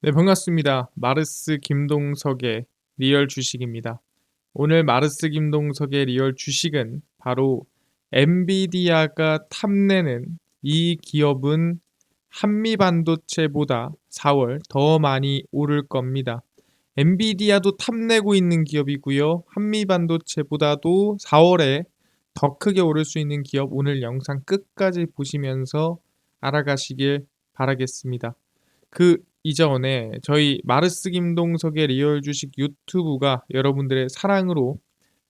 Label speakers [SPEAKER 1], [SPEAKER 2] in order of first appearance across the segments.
[SPEAKER 1] 네, 반갑습니다. 마르스 김동석의 리얼 주식입니다. 오늘 마르스 김동석의 리얼 주식은 바로 엔비디아가 탐내는 이 기업은 한미반도체보다 4월 더 많이 오를 겁니다. 엔비디아도 탐내고 있는 기업이고요. 한미반도체보다도 4월에 더 크게 오를 수 있는 기업, 오늘 영상 끝까지 보시면서 알아가시길 바라겠습니다. 그 이전에 저희 마르스 김동석의 리얼 주식 유튜브가 여러분들의 사랑으로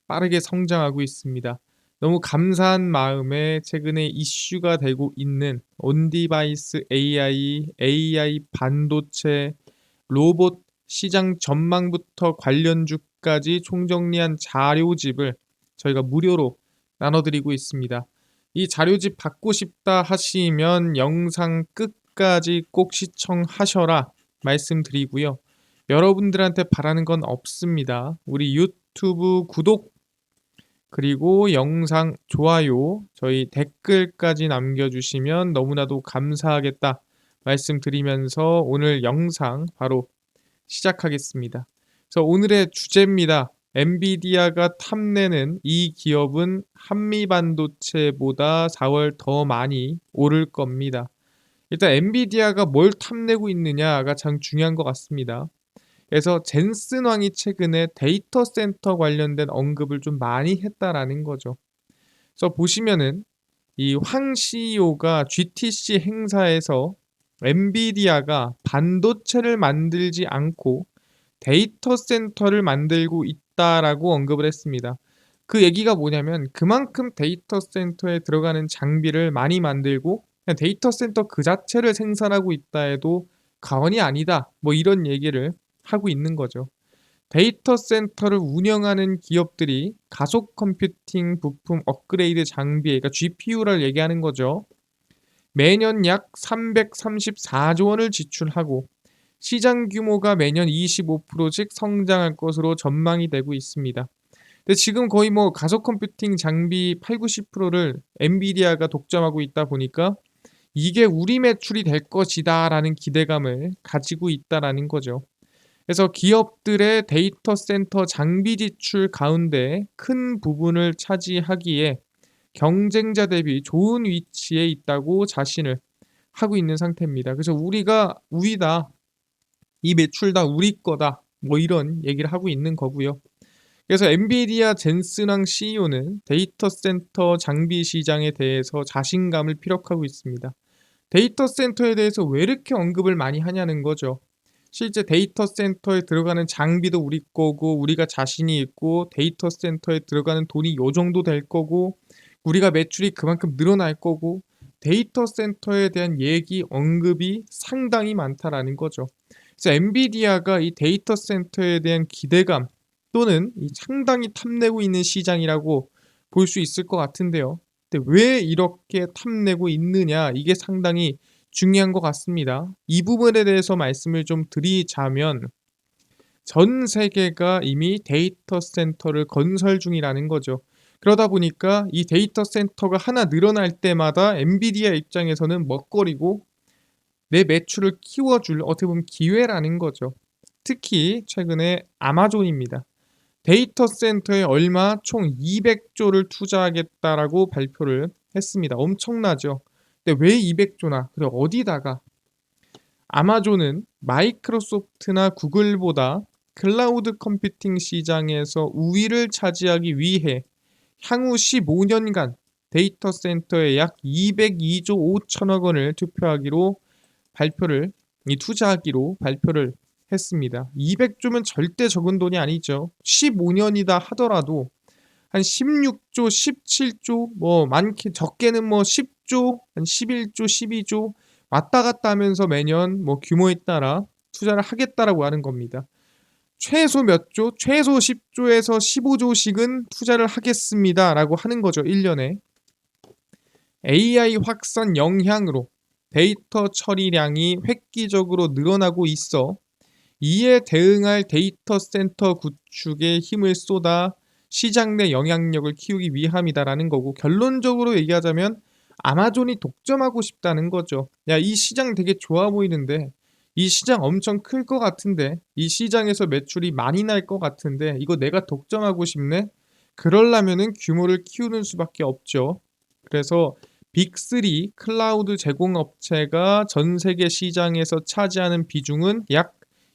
[SPEAKER 1] 빠르게 성장하고 있습니다. 너무 감사한 마음에 최근에 이슈가 되고 있는 온디바이스 AI 반도체, 로봇 시장 전망부터 관련주까지 총정리한 자료집을 저희가 무료로 나눠드리고 있습니다. 이 자료집 받고 싶다 하시면 영상 끝까지 꼭 시청하셔라 말씀드리고요. 여러분들한테 바라는 건 없습니다. 우리 유튜브 구독 그리고 영상 좋아요, 저희 댓글까지 남겨주시면 너무나도 감사하겠다 말씀드리면서 오늘 영상 바로 시작하겠습니다. 그래서 오늘의 주제입니다. 엔비디아가 탐내는 이 기업은 한미반도체보다 4월 더 많이 오를 겁니다. 일단 엔비디아가 뭘 탐내고 있느냐가 참 중요한 것 같습니다. 그래서 젠슨 왕이 최근에 데이터 센터 관련된 언급을 좀 많이 했다라는 거죠. 그래서 보시면은 이 황 CEO가 GTC 행사에서 엔비디아가 반도체를 만들지 않고 데이터 센터를 만들고 있다라고 언급을 했습니다. 그 얘기가 뭐냐면 그만큼 데이터 센터에 들어가는 장비를 많이 만들고 그냥 데이터 센터 그 자체를 생산하고 있다 해도 과언이 아니다. 뭐 이런 얘기를 하고 있는 거죠. 데이터 센터를 운영하는 기업들이 가속 컴퓨팅 부품 업그레이드 장비, 그러니까 GPU를 얘기하는 거죠. 매년 약 334조 원을 지출하고 시장 규모가 매년 25%씩 성장할 것으로 전망이 되고 있습니다. 근데 지금 거의 뭐 가속 컴퓨팅 장비 8, 90%를 엔비디아가 독점하고 있다 보니까 이게 우리 매출이 될 것이다라는 기대감을 가지고 있다라는 거죠. 그래서 기업들의 데이터 센터 장비 지출 가운데 큰 부분을 차지하기에 경쟁자 대비 좋은 위치에 있다고 자신을 하고 있는 상태입니다. 그래서 우리가 우위다, 이 매출 다 우리 거다, 뭐 이런 얘기를 하고 있는 거고요. 그래서 엔비디아 젠슨왕 CEO는 데이터 센터 장비 시장에 대해서 자신감을 피력하고 있습니다. 데이터 센터에 대해서 왜 이렇게 언급을 많이 하냐는 거죠. 실제 데이터 센터에 들어가는 장비도 우리 거고 우리가 자신이 있고 데이터 센터에 들어가는 돈이 요 정도 될 거고 우리가 매출이 그만큼 늘어날 거고 데이터 센터에 대한 얘기 언급이 상당히 많다라는 거죠. 그래서 엔비디아가 이 데이터 센터에 대한 기대감 또는 이 상당히 탐내고 있는 시장이라고 볼 수 있을 것 같은데요. 근데 왜 이렇게 탐내고 있느냐, 이게 상당히 중요한 것 같습니다. 이 부분에 대해서 말씀을 좀 드리자면 전 세계가 이미 데이터 센터를 건설 중이라는 거죠. 그러다 보니까 이 데이터 센터가 하나 늘어날 때마다 엔비디아 입장에서는 먹거리고 내 매출을 키워줄 어떻게 보면 기회라는 거죠. 특히 최근에 아마존입니다. 데이터 센터에 얼마 총 200조를 투자하겠다라고 발표를 했습니다. 엄청나죠. 근데 왜 200조나? 그리고 어디다가? 아마존은 마이크로소프트나 구글보다 클라우드 컴퓨팅 시장에서 우위를 차지하기 위해 향후 15년간 데이터 센터에 약 202조 5천억 원을 투자하기로 발표를 했습니다. 200조면 절대 적은 돈이 아니죠. 15년이다 하더라도 한 16조, 17조, 뭐 많게 적게는 뭐 10조, 한 11조, 12조 왔다 갔다 하면서 매년 뭐 규모에 따라 투자를 하겠다라고 하는 겁니다. 최소 몇 조? 최소 10조에서 15조씩은 투자를 하겠습니다라고 하는 거죠. 1년에. AI 확산 영향으로 데이터 처리량이 획기적으로 늘어나고 있어 이에 대응할 데이터 센터 구축에 힘을 쏟아 시장 내 영향력을 키우기 위함이다라는 거고, 결론적으로 얘기하자면 아마존이 독점하고 싶다는 거죠. 야, 이 시장 되게 좋아 보이는데 이 시장 엄청 클 것 같은데, 이 시장에서 매출이 많이 날 것 같은데 이거 내가 독점하고 싶네? 그러려면은 규모를 키우는 수밖에 없죠. 그래서 빅3 클라우드 제공업체가 전 세계 시장에서 차지하는 비중은 약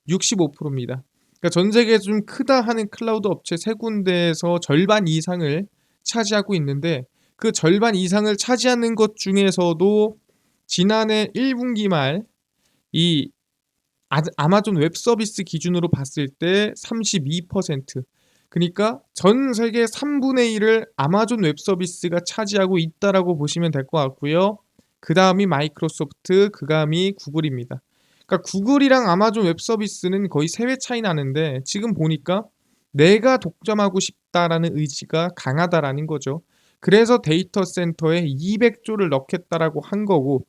[SPEAKER 1] 65%입니다. 그러니까 전 세계에서 좀 크다 하는 클라우드 업체 세 군데에서 절반 이상을 차지하고 있는데, 그 절반 이상을 차지하는 것 중에서도 지난해 1분기 말 이 아마존 웹 서비스 기준으로 봤을 때 32%, 그러니까 전 세계 3분의 1을 아마존 웹 서비스가 차지하고 있다라고 보시면 될 것 같고요. 그 다음이 마이크로소프트, 그 다음이 구글입니다. 그러니까 구글이랑 아마존 웹 서비스는 거의 3배 차이 나는데, 지금 보니까 내가 독점하고 싶다라는 의지가 강하다라는 거죠. 그래서 데이터 센터에 200조를 넣겠다라고 한 거고,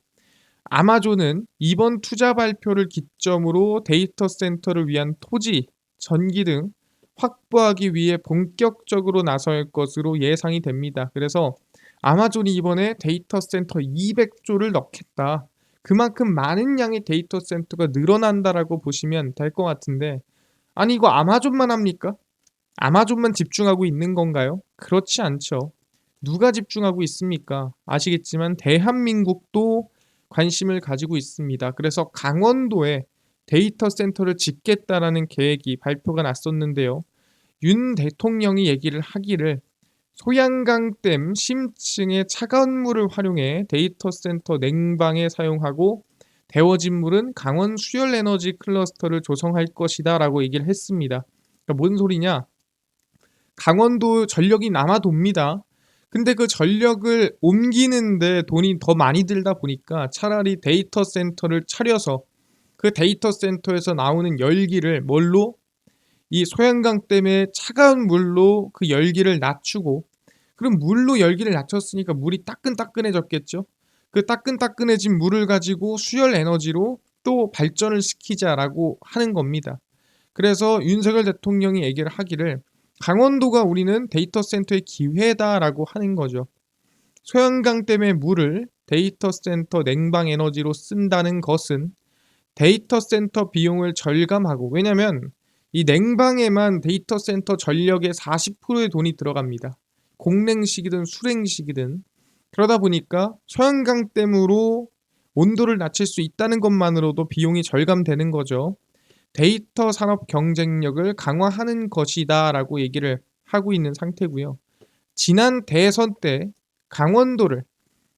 [SPEAKER 1] 아마존은 이번 투자 발표를 기점으로 데이터 센터를 위한 토지, 전기 등 확보하기 위해 본격적으로 나설 것으로 예상이 됩니다. 그래서 아마존이 이번에 데이터 센터 200조를 넣겠다. 그만큼 많은 양의 데이터 센터가 늘어난다라고 보시면 될 것 같은데, 아니 이거 아마존만 합니까? 아마존만 집중하고 있는 건가요? 그렇지 않죠. 누가 집중하고 있습니까? 아시겠지만 대한민국도 관심을 가지고 있습니다. 그래서 강원도에 데이터 센터를 짓겠다라는 계획이 발표가 났었는데요. 윤 대통령이 얘기를 하기를 소양강댐 심층의 차가운 물을 활용해 데이터 센터 냉방에 사용하고 데워진 물은 강원 수열 에너지 클러스터를 조성할 것이다 라고 얘기를 했습니다. 그러니까 뭔 소리냐? 강원도 전력이 남아돕니다. 근데 그 전력을 옮기는데 돈이 더 많이 들다 보니까 차라리 데이터 센터를 차려서 그 데이터 센터에서 나오는 열기를 뭘로? 이 소양강 댐의 차가운 물로 그 열기를 낮추고, 그럼 물로 열기를 낮췄으니까 물이 따끈따끈해졌겠죠. 그 따끈따끈해진 물을 가지고 수열 에너지로 또 발전을 시키자라고 하는 겁니다. 그래서 윤석열 대통령이 얘기를 하기를 강원도가 우리는 데이터 센터의 기회다라고 하는 거죠. 소양강 댐의 물을 데이터 센터 냉방 에너지로 쓴다는 것은 데이터 센터 비용을 절감하고, 왜냐면 이 냉방에만 데이터 센터 전력의 40%의 돈이 들어갑니다. 공냉식이든 수냉식이든. 그러다 보니까 소양강댐으로 온도를 낮출 수 있다는 것만으로도 비용이 절감되는 거죠. 데이터 산업 경쟁력을 강화하는 것이다라고 얘기를 하고 있는 상태고요. 지난 대선 때 강원도를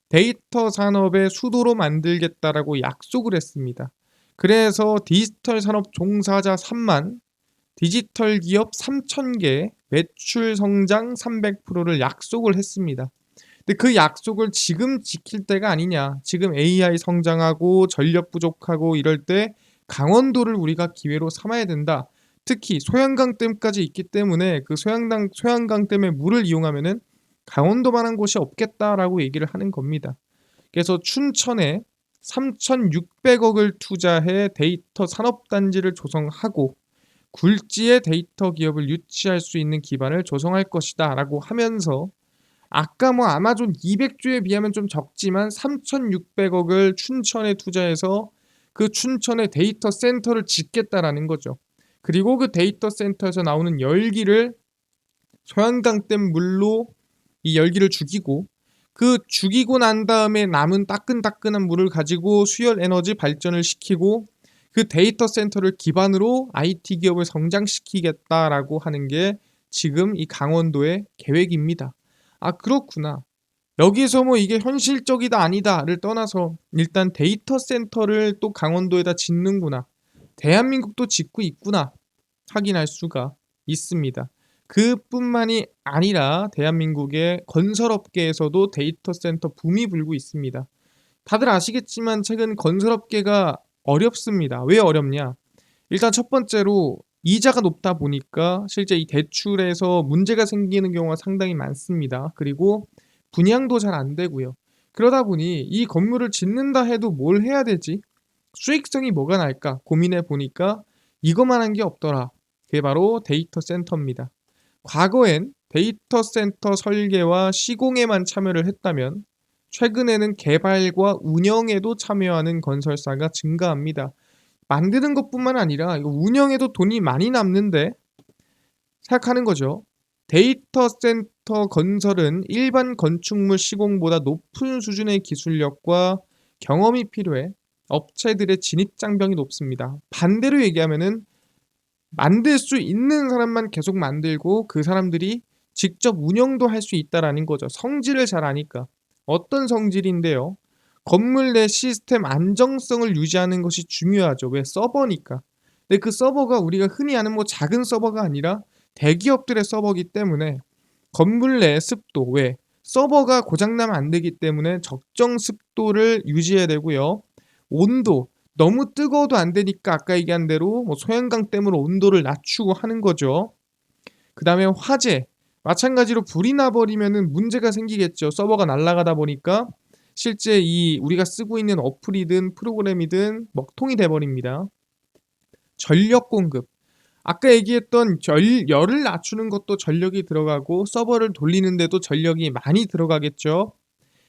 [SPEAKER 1] 데이터 산업의 수도로 만들겠다라고 약속을 했습니다. 그래서 디지털 산업 종사자 3만, 디지털 기업 3,000개, 매출 성장 300%를 약속을 했습니다. 근데 그 약속을 지금 지킬 때가 아니냐. 지금 AI 성장하고 전력 부족하고 이럴 때 강원도를 우리가 기회로 삼아야 된다. 특히 소양강댐까지 있기 때문에 그 소양강댐의 물을 이용하면은 강원도만한 곳이 없겠다라고 얘기를 하는 겁니다. 그래서 춘천에 3,600억을 투자해 데이터 산업단지를 조성하고 굴지의 데이터 기업을 유치할 수 있는 기반을 조성할 것이다 라고 하면서, 아까 뭐 아마존 200조에 비하면 좀 적지만 3,600억을 춘천에 투자해서 그 춘천에 데이터 센터를 짓겠다라는 거죠. 그리고 그 데이터 센터에서 나오는 열기를 소양강댐 물로 이 열기를 죽이고, 그 죽이고 난 다음에 남은 따끈따끈한 물을 가지고 수열 에너지 발전을 시키고 그 데이터 센터를 기반으로 IT 기업을 성장시키겠다라고 하는 게 지금 이 강원도의 계획입니다. 아, 그렇구나. 여기서 뭐 이게 현실적이다 아니다를 떠나서 일단 데이터 센터를 또 강원도에다 짓는구나. 대한민국도 짓고 있구나. 확인할 수가 있습니다. 그뿐만이 아니라 대한민국의 건설업계에서도 데이터 센터 붐이 불고 있습니다. 다들 아시겠지만 최근 건설업계가 어렵습니다. 왜 어렵냐? 일단 첫 번째로 이자가 높다 보니까 실제 이 대출에서 문제가 생기는 경우가 상당히 많습니다. 그리고 분양도 잘 안 되고요. 그러다 보니 이 건물을 짓는다 해도 뭘 해야 되지? 수익성이 뭐가 날까 고민해 보니까 이것만 한 게 없더라. 그게 바로 데이터 센터입니다. 과거엔 데이터 센터 설계와 시공에만 참여를 했다면 최근에는 개발과 운영에도 참여하는 건설사가 증가합니다. 만드는 것뿐만 아니라 이거 운영에도 돈이 많이 남는데 생각하는 거죠. 데이터 센터 건설은 일반 건축물 시공보다 높은 수준의 기술력과 경험이 필요해 업체들의 진입 장벽이 높습니다. 반대로 얘기하면은 만들 수 있는 사람만 계속 만들고 그 사람들이 직접 운영도 할 수 있다라는 거죠. 성질을 잘 아니까. 어떤 성질인데요? 건물 내 시스템 안정성을 유지하는 것이 중요하죠. 왜? 서버니까. 근데 그 서버가 우리가 흔히 아는 뭐 작은 서버가 아니라 대기업들의 서버기 때문에 건물 내 습도, 왜? 서버가 고장나면 안 되기 때문에 적정 습도를 유지해야 되고요. 온도, 너무 뜨거워도 안 되니까 아까 얘기한 대로 뭐 소형강댐으로 온도를 낮추고 하는 거죠. 그다음에 화재, 마찬가지로 불이 나버리면은 문제가 생기겠죠. 서버가 날아가다 보니까 실제 이 우리가 쓰고 있는 어플이든 프로그램이든 먹통이 돼 버립니다. 전력 공급, 아까 얘기했던 열을 낮추는 것도 전력이 들어가고 서버를 돌리는 데도 전력이 많이 들어가겠죠.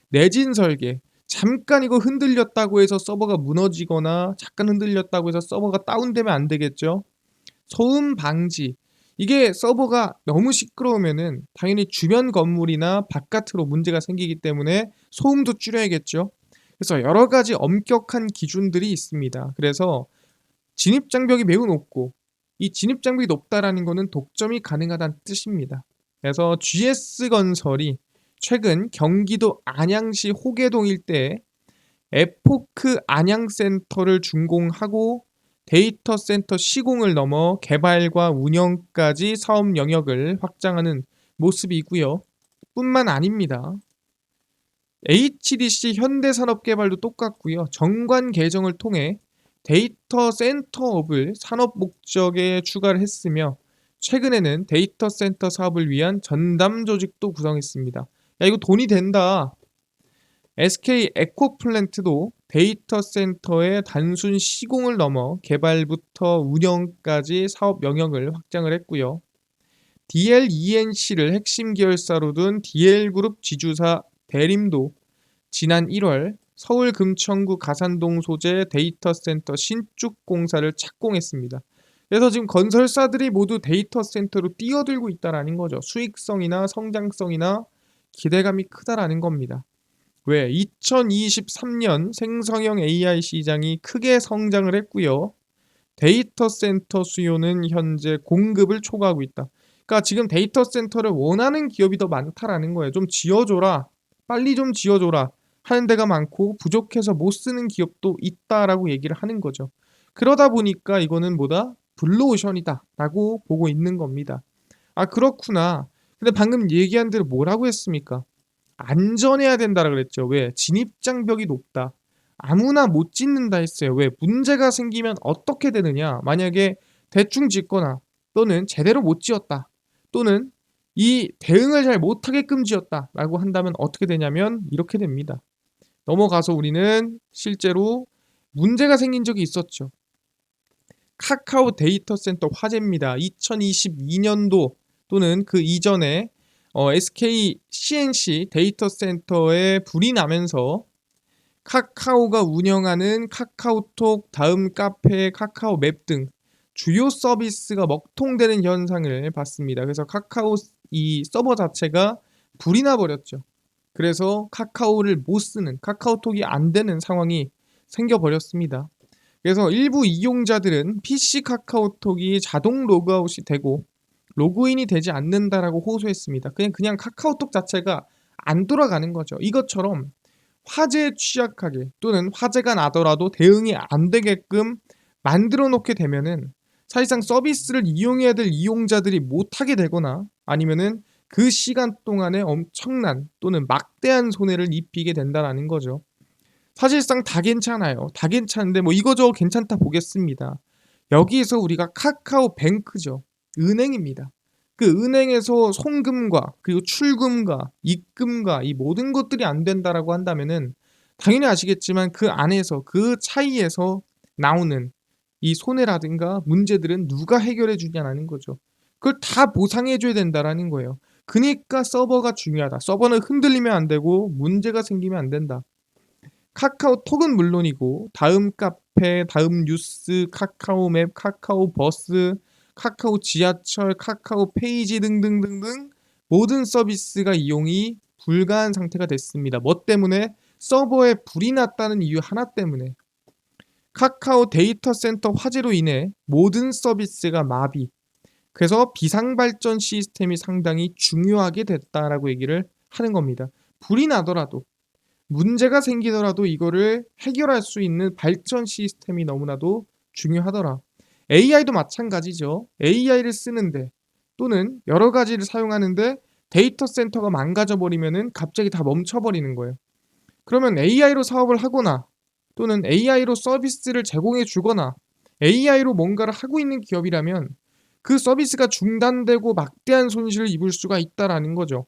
[SPEAKER 1] 내진 설계, 잠깐 이거 흔들렸다고 해서 서버가 무너지거나 잠깐 흔들렸다고 해서 서버가 다운되면 안 되겠죠. 소음 방지, 이게 서버가 너무 시끄러우면은 당연히 주변 건물이나 바깥으로 문제가 생기기 때문에 소음도 줄여야겠죠. 그래서 여러 가지 엄격한 기준들이 있습니다. 그래서 진입 장벽이 매우 높고 이 진입 장벽이 높다라는 것은 독점이 가능하다는 뜻입니다. 그래서 GS건설이 최근 경기도 안양시 호계동 일대에 에포크 안양센터를 준공하고 데이터 센터 시공을 넘어 개발과 운영까지 사업 영역을 확장하는 모습이고요. 뿐만 아닙니다. HDC 현대산업개발도 똑같고요. 정관 개정을 통해 데이터 센터업을 산업 목적에 추가를 했으며 최근에는 데이터 센터 사업을 위한 전담 조직도 구성했습니다. 야, 이거 돈이 된다. SK 에코플랜트도 데이터 센터의 단순 시공을 넘어 개발부터 운영까지 사업 영역을 확장을 했고요. DLENC를 핵심 계열사로 둔 DL그룹 지주사 대림도 지난 1월 서울 금천구 가산동 소재 데이터 센터 신축 공사를 착공했습니다. 그래서 지금 건설사들이 모두 데이터 센터로 뛰어들고 있다라는 거죠. 수익성이나 성장성이나 기대감이 크다라는 겁니다. 왜? 2023년 생성형 AI 시장이 크게 성장을 했고요. 데이터 센터 수요는 현재 공급을 초과하고 있다. 그러니까 지금 데이터 센터를 원하는 기업이 더 많다라는 거예요. 좀 지어줘라. 빨리 좀 지어줘라. 하는 데가 많고 부족해서 못 쓰는 기업도 있다라고 얘기를 하는 거죠. 그러다 보니까 이거는 뭐다? 블루오션이다 라고 보고 있는 겁니다. 아, 그렇구나. 근데 방금 얘기한 대로 뭐라고 했습니까? 안전해야 된다라 그랬죠. 왜? 진입장벽이 높다. 아무나 못 짓는다 했어요. 왜? 문제가 생기면 어떻게 되느냐? 만약에 대충 짓거나 또는 제대로 못 지었다. 또는 이 대응을 잘 못하게끔 지었다라고 한다면 어떻게 되냐면 이렇게 됩니다. 넘어가서 우리는 실제로 문제가 생긴 적이 있었죠. 카카오 데이터 센터 화재입니다. 2022년도 또는 그 이전에 SK CNC 데이터 센터에 불이 나면서 카카오가 운영하는 카카오톡, 다음 카페, 카카오맵 등 주요 서비스가 먹통되는 현상을 봤습니다. 그래서 카카오 이 서버 자체가 불이 나버렸죠. 그래서 카카오를 못 쓰는, 카카오톡이 안 되는 상황이 생겨버렸습니다. 그래서 일부 이용자들은 PC 카카오톡이 자동 로그아웃이 되고 로그인이 되지 않는다라고 호소했습니다. 그냥 카카오톡 자체가 안 돌아가는 거죠. 이것처럼 화재에 취약하게 또는 화재가 나더라도 대응이 안 되게끔 만들어 놓게 되면은 사실상 서비스를 이용해야 될 이용자들이 못하게 되거나 아니면은 그 시간 동안에 엄청난 또는 막대한 손해를 입히게 된다는 거죠. 사실상 다 괜찮아요. 다 괜찮은데 뭐 이거저거 괜찮다 보겠습니다. 여기에서 우리가 카카오뱅크죠. 은행입니다. 그 은행에서 송금과 그리고 출금과 입금과 이 모든 것들이 안 된다라고 한다면은 당연히 아시겠지만 그 안에서 그 차이에서 나오는 이 손해라든가 문제들은 누가 해결해 주냐라는 거죠. 그걸 다 보상해 줘야 된다라는 거예요. 그니까 서버가 중요하다. 서버는 흔들리면 안 되고 문제가 생기면 안 된다. 카카오톡은 물론이고 다음 카페, 다음 뉴스, 카카오맵, 카카오버스, 카카오 지하철, 카카오 페이지 등등등등 모든 서비스가 이용이 불가한 상태가 됐습니다. 뭐 때문에? 서버에 불이 났다는 이유 하나 때문에. 카카오 데이터 센터 화재로 인해 모든 서비스가 마비. 그래서 비상발전 시스템이 상당히 중요하게 됐다라고 얘기를 하는 겁니다. 불이 나더라도 문제가 생기더라도 이거를 해결할 수 있는 발전 시스템이 너무나도 중요하더라. AI도 마찬가지죠. AI를 쓰는데 또는 여러 가지를 사용하는데 데이터 센터가 망가져 버리면은 갑자기 다 멈춰 버리는 거예요. 그러면 AI로 사업을 하거나 또는 AI로 서비스를 제공해 주거나 AI로 뭔가를 하고 있는 기업이라면 그 서비스가 중단되고 막대한 손실을 입을 수가 있다라는 거죠.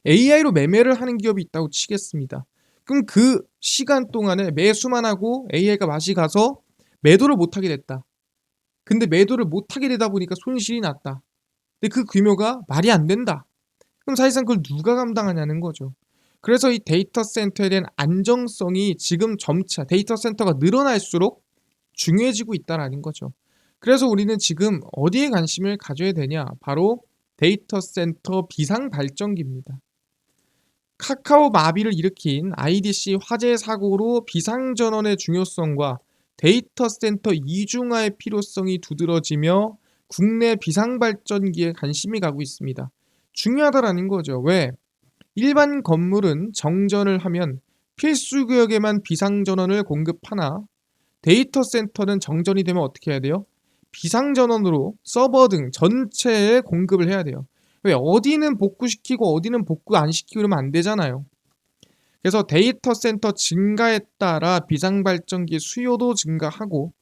[SPEAKER 1] AI로 매매를 하는 기업이 있다고 치겠습니다. 그럼 그 시간 동안에 매수만 하고 AI가 맛이 가서 매도를 못하게 됐다. 근데 매도를 못하게 되다 보니까 손실이 났다. 근데 그 규모가 말이 안 된다. 그럼 사실상 그걸 누가 감당하냐는 거죠. 그래서 이 데이터 센터에 대한 안정성이 지금 점차 데이터 센터가 늘어날수록 중요해지고 있다라는 거죠. 그래서 우리는 지금 어디에 관심을 가져야 되냐? 바로 데이터 센터 비상 발전기입니다. 카카오 마비를 일으킨 IDC 화재 사고로 비상전원의 중요성과 데이터 센터 이중화의 필요성이 두드러지며 국내 비상발전기에 관심이 가고 있습니다. 중요하다라는 거죠. 왜? 일반 건물은 정전을 하면 필수 구역에만 비상전원을 공급하나 데이터 센터는 정전이 되면 어떻게 해야 돼요? 비상전원으로 서버 등 전체에 공급을 해야 돼요. 왜? 어디는 복구시키고 어디는 복구 안 시키고 그러면 안 되잖아요. 그래서 데이터 센터 증가에 따라 비상발전기 수요도 증가하고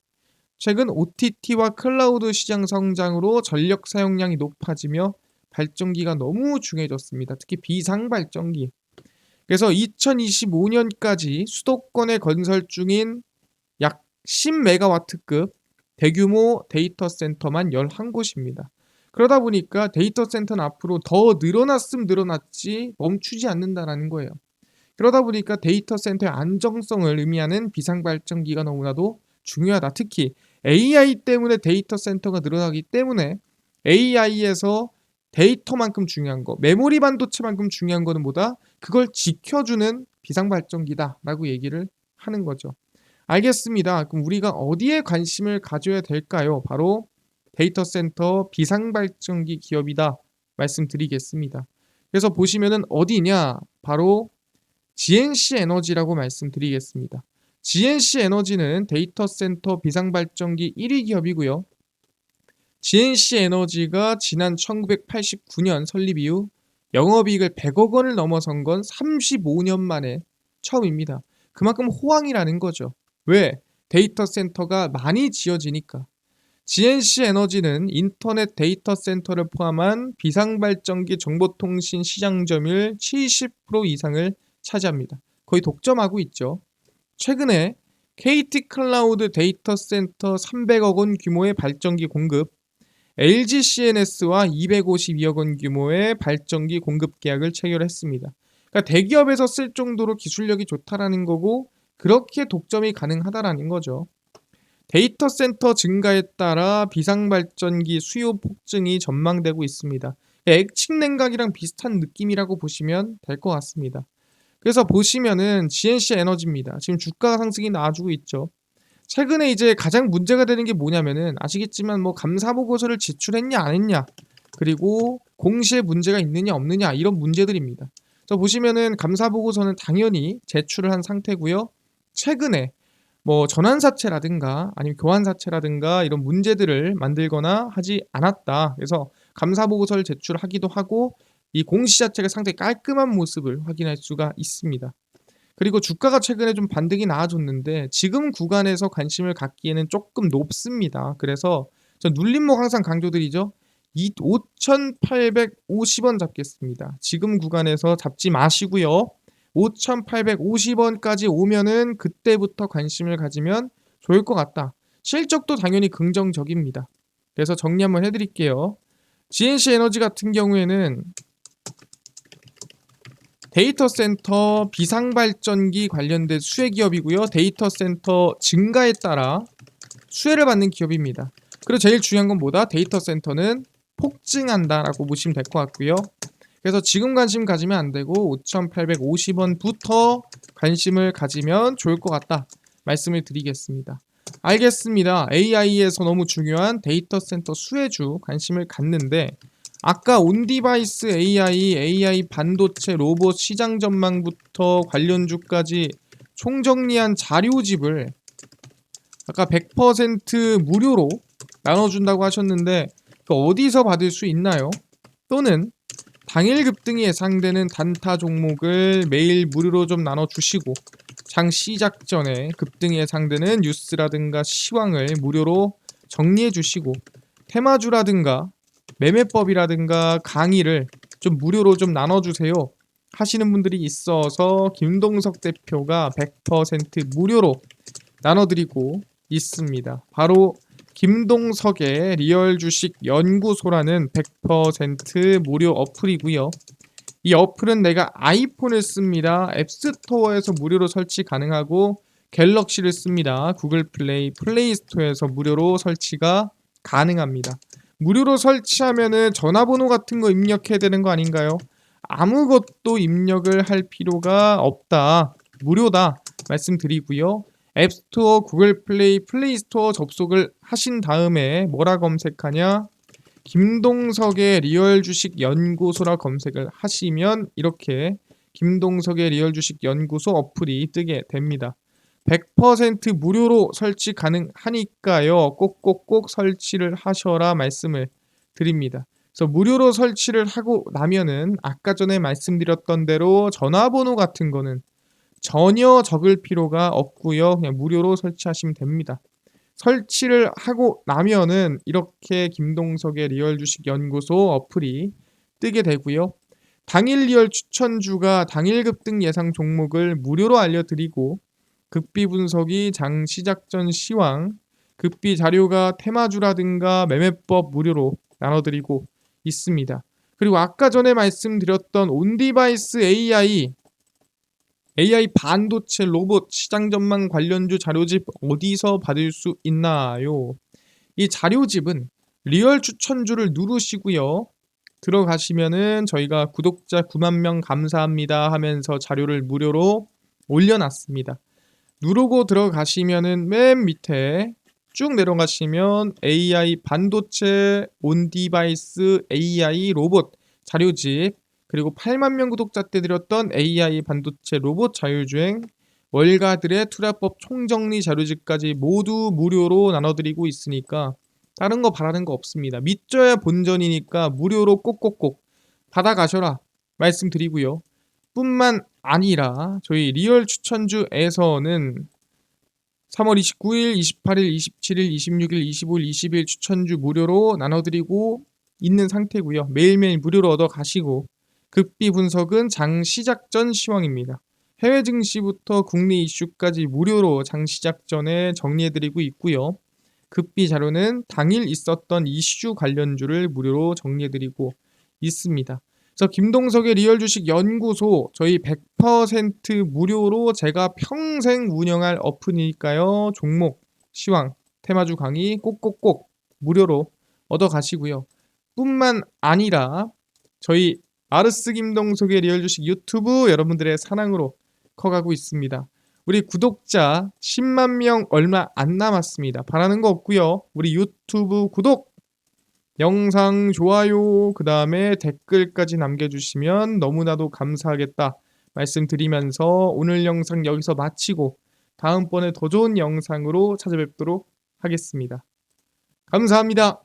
[SPEAKER 1] 최근 OTT와 클라우드 시장 성장으로 전력 사용량이 높아지며 발전기가 너무 중요해졌습니다. 특히 비상발전기. 그래서 2025년까지 수도권에 건설 중인 약 10메가와트급 대규모 데이터 센터만 11곳입니다. 그러다 보니까 데이터 센터는 앞으로 더 늘어났으면 늘어났지 멈추지 않는다라는 거예요. 그러다 보니까 데이터 센터의 안정성을 의미하는 비상발전기가 너무나도 중요하다. 특히 AI 때문에 데이터 센터가 늘어나기 때문에 AI에서 데이터만큼 중요한 거, 메모리 반도체만큼 중요한 거는 뭐다? 그걸 지켜주는 비상발전기다라고 얘기를 하는 거죠. 알겠습니다. 그럼 우리가 어디에 관심을 가져야 될까요? 바로 데이터 센터 비상발전기 기업이다 말씀드리겠습니다. 그래서 보시면은 어디냐? 바로 GNC 에너지라고 말씀드리겠습니다. GNC 에너지는 데이터 센터 비상발전기 1위 기업이고요. GNC 에너지가 지난 1989년 설립 이후 영업이익을 100억 원을 넘어선 건 35년 만에 처음입니다. 그만큼 호황이라는 거죠. 왜? 데이터 센터가 많이 지어지니까. GNC 에너지는 인터넷 데이터 센터를 포함한 비상발전기 정보통신 시장 점유율 70% 이상을 차지합니다. 거의 독점하고 있죠. 최근에 KT 클라우드 데이터 센터 300억 원 규모의 발전기 공급, LG CNS와 252억 원 규모의 발전기 공급 계약을 체결했습니다. 그러니까 대기업에서 쓸 정도로 기술력이 좋다라는 거고 그렇게 독점이 가능하다라는 거죠. 데이터 센터 증가에 따라 비상발전기 수요 폭증이 전망되고 있습니다. 액침 냉각이랑 비슷한 느낌이라고 보시면 될 것 같습니다. 그래서 보시면은 GNC 에너지입니다. 지금 주가 상승이 나와주고 있죠. 최근에 이제 가장 문제가 되는 게 뭐냐면은 아시겠지만 뭐 감사 보고서를 제출했냐 안 했냐 그리고 공시에 문제가 있느냐 없느냐 이런 문제들입니다. 저 보시면은 감사 보고서는 당연히 제출을 한 상태고요. 최근에 뭐 전환사채라든가 아니면 교환사채라든가 이런 문제들을 만들거나 하지 않았다. 그래서 감사 보고서를 제출하기도 하고 이 공시 자체가 상당히 깔끔한 모습을 확인할 수가 있습니다. 그리고 주가가 최근에 좀 반등이 나아졌는데 지금 구간에서 관심을 갖기에는 조금 높습니다. 그래서 전 눌림목 항상 강조드리죠. 5,850원 잡겠습니다. 지금 구간에서 잡지 마시고요. 5,850원까지 오면은 그때부터 관심을 가지면 좋을 것 같다. 실적도 당연히 긍정적입니다. 그래서 정리 한번 해드릴게요. GNC 에너지 같은 경우에는 데이터 센터 비상발전기 관련된 수혜 기업이고요. 데이터 센터 증가에 따라 수혜를 받는 기업입니다. 그리고 제일 중요한 건 뭐다? 데이터 센터는 폭증한다라고 보시면 될 것 같고요. 그래서 지금 관심 가지면 안 되고 5,850원부터 관심을 가지면 좋을 것 같다 말씀을 드리겠습니다. 알겠습니다. AI에서 너무 중요한 데이터 센터 수혜주 관심을 갖는데 아까 온디바이스 AI 반도체 로봇 시장 전망부터 관련주까지 총정리한 자료집을 아까 100% 무료로 나눠준다고 하셨는데 어디서 받을 수 있나요? 또는 당일 급등이 예상되는 단타 종목을 매일 무료로 좀 나눠주시고 장 시작 전에 급등이 예상되는 뉴스라든가 시황을 무료로 정리해주시고 테마주라든가 매매법이라든가 강의를 좀 무료로 좀 나눠주세요 하시는 분들이 있어서 김동석 대표가 100% 무료로 나눠드리고 있습니다. 바로 김동석의 리얼 주식 연구소라는 100% 무료 어플이고요. 이 어플은 내가 아이폰을 씁니다. 앱스토어에서 무료로 설치 가능하고 갤럭시를 씁니다. 구글 플레이, 플레이 스토어에서 무료로 설치가 가능합니다. 무료로 설치하면은 전화번호 같은 거 입력해야 되는 거 아닌가요? 아무것도 입력을 할 필요가 없다. 무료다 말씀드리고요. 앱스토어, 구글 플레이, 플레이 스토어 접속을 하신 다음에 뭐라 검색하냐? 김동석의 리얼 주식 연구소라 검색을 하시면 이렇게 김동석의 리얼 주식 연구소 어플이 뜨게 됩니다. 100% 무료로 설치 가능하니까요. 꼭꼭꼭 설치를 하셔라 말씀을 드립니다. 그래서 무료로 설치를 하고 나면은 아까 전에 말씀드렸던 대로 전화번호 같은 거는 전혀 적을 필요가 없고요. 그냥 무료로 설치하시면 됩니다. 설치를 하고 나면은 이렇게 김동석의 리얼 주식 연구소 어플이 뜨게 되고요. 당일 리얼 추천주가 당일 급등 예상 종목을 무료로 알려드리고 급비 분석이 장 시작 전 시황, 급비 자료가 테마주라든가 매매법 무료로 나눠드리고 있습니다. 그리고 아까 전에 말씀드렸던 온디바이스 AI 반도체 로봇 시장 전망 관련주 자료집 어디서 받을 수 있나요? 이 자료집은 리얼 추천주를 누르시고요. 들어가시면은 저희가 구독자 9만 명 감사합니다 하면서 자료를 무료로 올려놨습니다. 누르고 들어가시면은 맨 밑에 쭉 내려가시면 AI 반도체 온디바이스 AI 로봇 자료집 그리고 8만 명 구독자 때 드렸던 AI 반도체 로봇 자율주행 월가들의 투자법 총정리 자료집까지 모두 무료로 나눠드리고 있으니까 다른 거 바라는 거 없습니다. 믿져야 본전이니까 무료로 꼭꼭꼭 받아가셔라 말씀드리고요. 뿐만 아니라 저희 리얼 추천주에서는 3월 29일, 28일, 27일, 26일, 25일, 20일 추천주 무료로 나눠드리고 있는 상태고요. 매일매일 무료로 얻어 가시고 급비 분석은 장 시작 전 시황입니다. 해외 증시부터 국내 이슈까지 무료로 장 시작 전에 정리해드리고 있고요. 급비 자료는 당일 있었던 이슈 관련주를 무료로 정리해드리고 있습니다. 그래서 김동석의 리얼 주식 연구소 저희 100% 무료로 제가 평생 운영할 어플이니까요. 종목, 시황, 테마주 강의 꼭꼭꼭 무료로 얻어 가시고요. 뿐만 아니라 저희 아르스 김동석의 리얼 주식 유튜브 여러분들의 사랑으로 커가고 있습니다. 우리 구독자 10만 명 얼마 안 남았습니다. 바라는 거 없고요. 우리 유튜브 구독, 영상 좋아요, 그 다음에 댓글까지 남겨주시면 너무나도 감사하겠다 말씀드리면서 오늘 영상 여기서 마치고 다음번에 더 좋은 영상으로 찾아뵙도록 하겠습니다. 감사합니다.